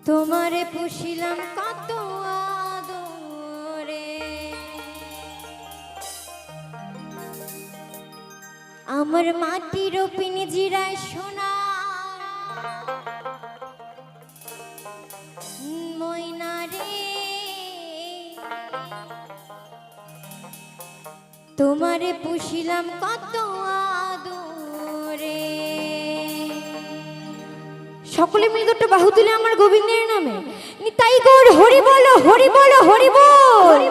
তোমারে পুষিলাম কত আদরে, আমার মাটির পিঞ্জিরায় সোনা ময়না রে, তোমারে পুষিলাম কত আদরে। সকলে মিলে দুটো বাহু তুলে আমার গোবিন্দের নামে নিতাই গৌর হরি বলো, হরি বলো, হরি বল।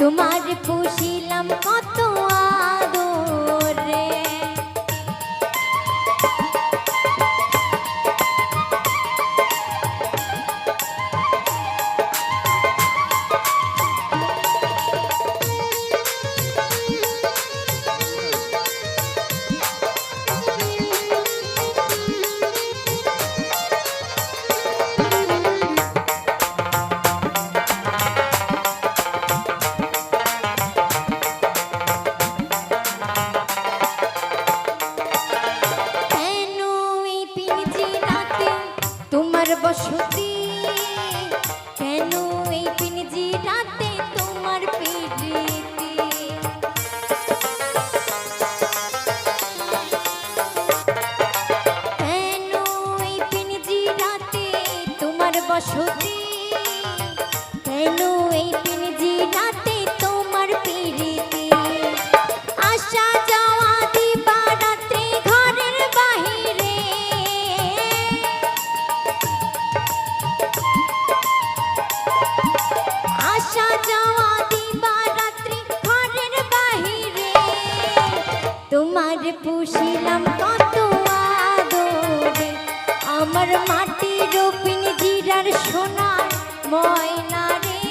তোমার পুষিলাম কত আদরে। বসতি কেন এই পিঞ্জিরাতে তোমার প্রীতি, কেন এই পিঞ্জিরাতে তোমার বসতি, কেন এই পিঞ্জিরাতে তোমার প্রীতি। আশা যাওয়া দিবা রাত্রি ঘরের বাহিরে, আসা যাওয়া দিবা রাত্রি ঘরের বাহিরে, তোমার পুষিলাম কত আদরে, আমার মাটির পিঞ্জিরার সোনার ময়না রে,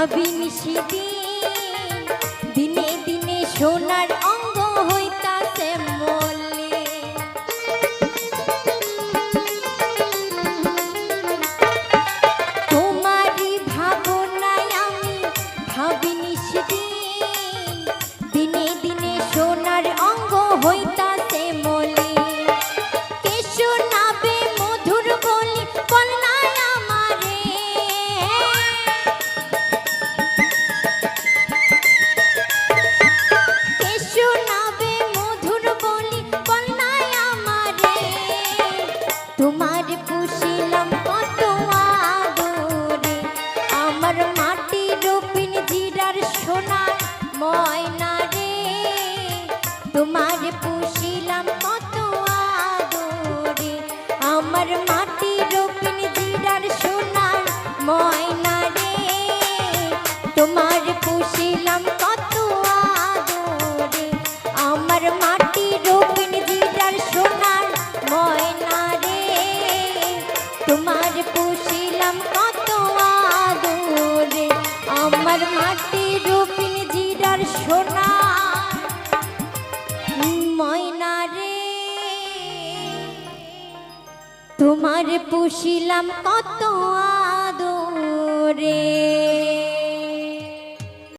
ভাবিনি সেদিন দিনে দিনে সোনার অঙ্গ হইতাছে মলিন। তোমারই ভাবনায় আমি ভাবিনি সেদিন দিনে দিনে সোনার অঙ্গ হইতাছে মলিন। কে শোনাবে মধুর বলি কন্যায় আমারে, কে শোনাবে মধুর বলি কন্যায় আমারে। তোমার পুষিলাম কত আদরে, আমার মাটির পিঞ্জিরার সোনার ময়না রে। তোমার পুষিলাম কত আদরে, আমার মাটির পিঞ্জিরার সোনার ময়না রে। তোমার পুষিলাম কত আদরে, আমার মাটির পিঞ্জিরার সোনার ময়না রে। তোমার পুষিলাম কত আদরে, আমার মাটির পিঞ্জিরার সোনার ময়না রে। তোমার পুষিলাম কত আদরে।